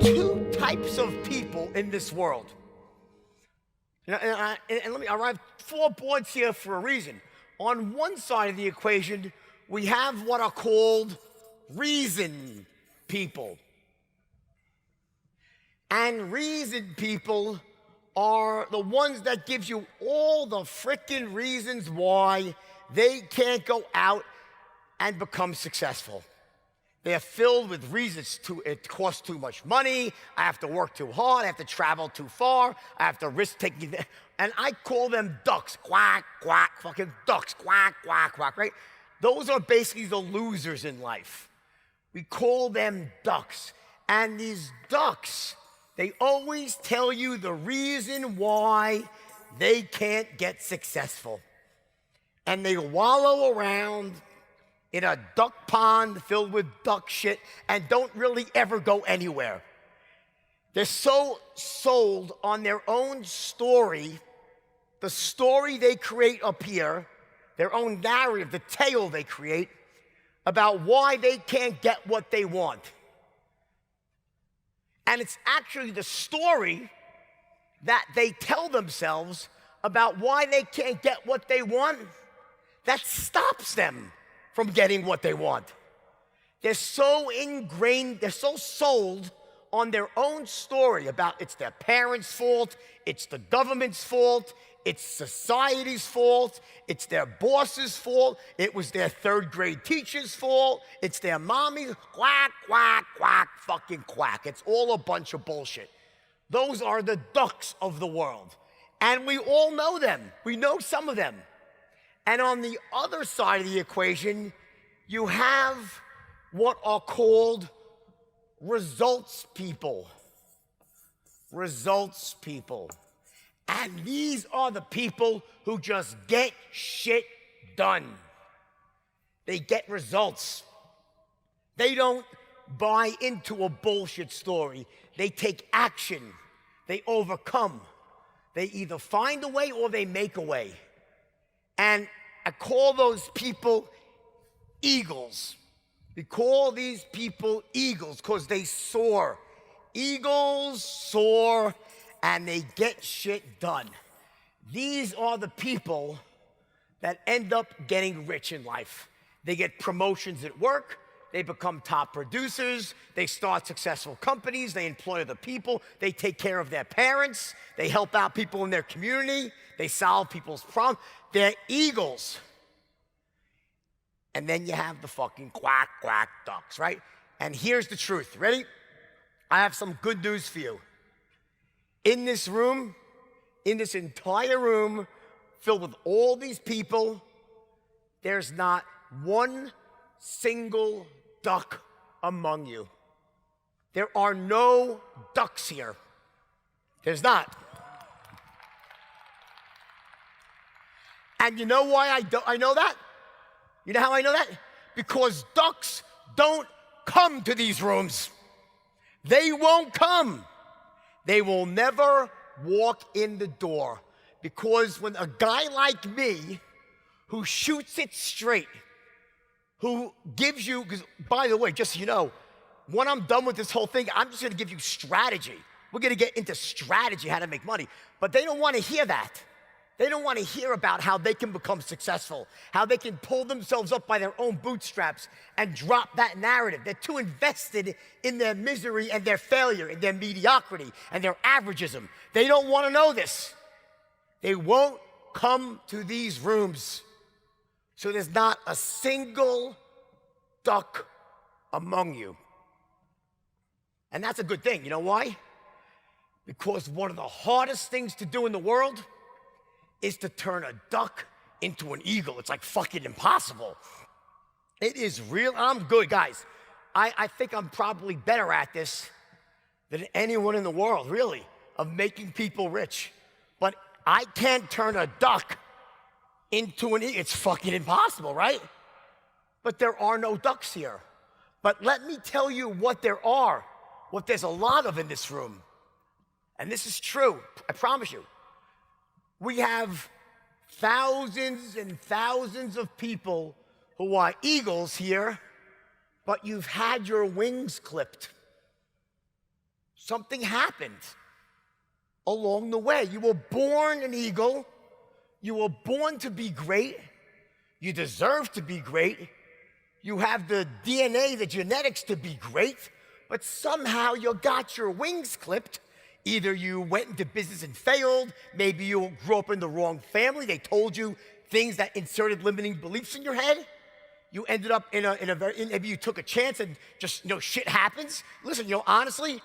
Two types of people in this world. I have 4 boards here for a reason. On one side of the equation, we have what are called reason people. And reason people are the ones that gives you all the frickin' reasons why they can't go out and become successful. They're filled with reasons. It costs too much money, I have to work too hard, I have to travel too far, I have to risk taking, and I call them ducks. Quack, quack, fucking ducks. Quack, quack, quack, right? Those are basically the losers in life. We call them ducks. And these ducks, they always tell you the reason why they can't get successful. And they wallow around in a duck pond filled with duck shit and don't really ever go anywhere. They're so sold on their own story, the story they create up here, their own narrative, the tale they create about why they can't get what they want. And it's actually the story that they tell themselves about why they can't get what they want that stops them from getting what they want. They're so ingrained, they're so sold on their own story about it's their parents' fault, it's the government's fault, it's society's fault, it's their boss's fault, it was their 3rd grade teacher's fault, it's their mommy's, quack, quack, quack, fucking quack. It's all a bunch of bullshit. Those are the ducks of the world. And we all know them. We know some of them. And on the other side of the equation, you have what are called results people. Results people. And these are the people who just get shit done. They get results. They don't buy into a bullshit story. They take action. They overcome. They either find a way or they make a way. And I call those people eagles. We call these people eagles because they soar. Eagles soar and they get shit done. These are the people that end up getting rich in life. They get promotions at work, they become top producers, they start successful companies, they employ other people, they take care of their parents, they help out people in their community, they solve people's problems. They're eagles. And then you have the fucking quack, quack ducks, right? And here's the truth. Ready? I have some good news for you. In this room, in this entire room, filled with all these people, there's not one single duck among you. There are no ducks here. There's not. And you know why I know that? You know how I know that? Because ducks don't come to these rooms. They won't come. They will never walk in the door. Because when a guy like me, who shoots it straight, who gives you, because by the way, just so you know, when I'm done with this whole thing, I'm just gonna give you strategy. We're gonna get into strategy, how to make money. But they don't wanna hear that. They don't want to hear about how they can become successful, how they can pull themselves up by their own bootstraps and drop that narrative. They're too invested in their misery and their failure and their mediocrity and their averagism. They don't want to know this. They won't come to these rooms. So there's not a single duck among you. And that's a good thing. You know why? Because one of the hardest things to do in the world is to turn a duck into an eagle. It's like fucking impossible. It is real. I'm good, guys. I think I'm probably better at this than anyone in the world, really, of making people rich. But I can't turn a duck into an eagle. It's fucking impossible, right? But there are no ducks here. But let me tell you what there are, what there's a lot of in this room. And this is true, I promise you. We have thousands and thousands of people who are eagles here, but you've had your wings clipped. Something happened along the way. You were born an eagle. You were born to be great. You deserve to be great. You have the DNA, the genetics to be great, but somehow you got your wings clipped. Either you went into business and failed, maybe you grew up in the wrong family, they told you things that inserted limiting beliefs in your head. You ended up maybe you took a chance and just, shit happens. Listen, honestly,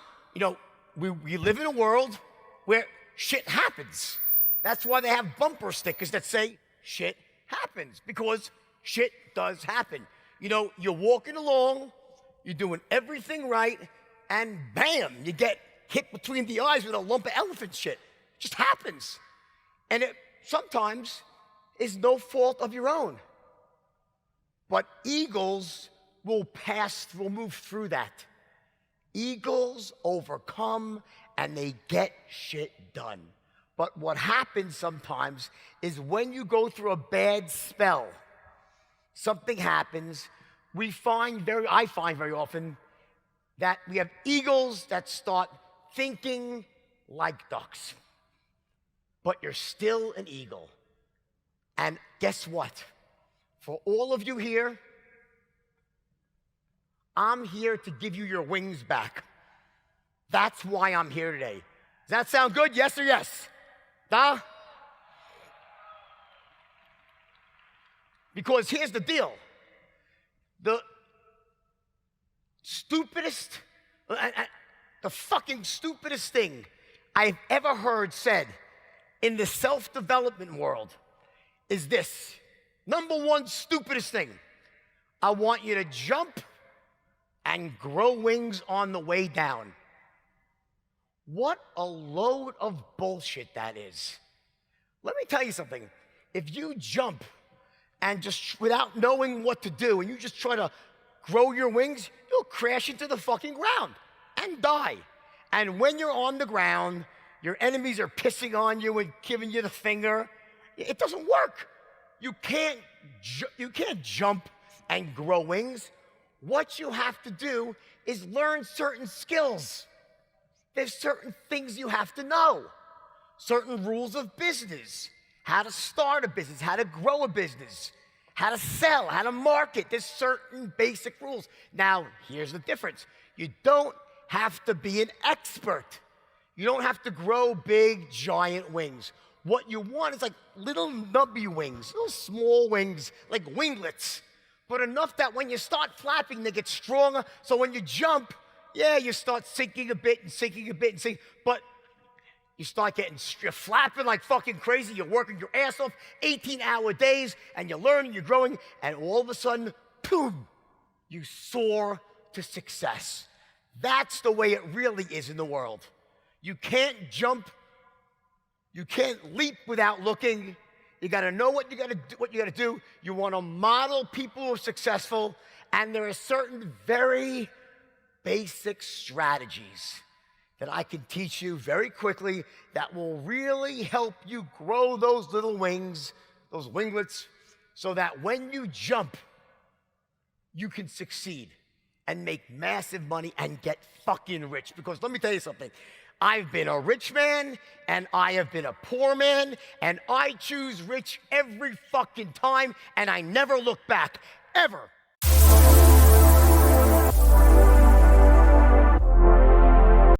we live in a world where shit happens. That's why they have bumper stickers that say shit happens, because shit does happen. You're walking along, you're doing everything right, and bam, you get hit between the eyes with a lump of elephant shit. It just happens. And it sometimes is no fault of your own. But eagles will move through that. Eagles overcome and they get shit done. But what happens sometimes is when you go through a bad spell, something happens. I find very often that we have eagles that start thinking like ducks. But you're still an eagle. And guess what? For all of you here, I'm here to give you your wings back. That's why I'm here today. Does that sound good? Yes or yes? Duh? Because here's the deal. The fucking stupidest thing I've ever heard said in the self-development world is this. Number one stupidest thing. I want you to jump and grow wings on the way down. What a load of bullshit that is. Let me tell you something. If you jump and just without knowing what to do, and you just try to grow your wings, you'll crash into the fucking ground and die. And when you're on the ground, your enemies are pissing on you and giving you the finger. It doesn't work. You can't jump and grow wings. What you have to do is learn certain skills. There's certain things you have to know. Certain rules of business. How to start a business, how to grow a business, how to sell, how to market. There's certain basic rules. Now, here's the difference. You don't have to be an expert. You don't have to grow big, giant wings. What you want is like little nubby wings, little small wings, like winglets, but enough that when you start flapping, they get stronger. So when you jump, you start sinking a bit and sinking a bit and sinking, but you're flapping like fucking crazy. You're working your ass off, 18-hour days, and you're learning, you're growing, and all of a sudden, boom, you soar to success. That's the way it really is in the world. You can't jump. You can't leap without looking. You got to know what you got to do. You want to model people who are successful, and there are certain very basic strategies that I can teach you very quickly that will really help you grow those little wings, those winglets, so that when you jump, you can succeed and make massive money and get fucking rich. Because let me tell you something. I've been a rich man, and I have been a poor man, and I choose rich every fucking time, and I never look back, ever.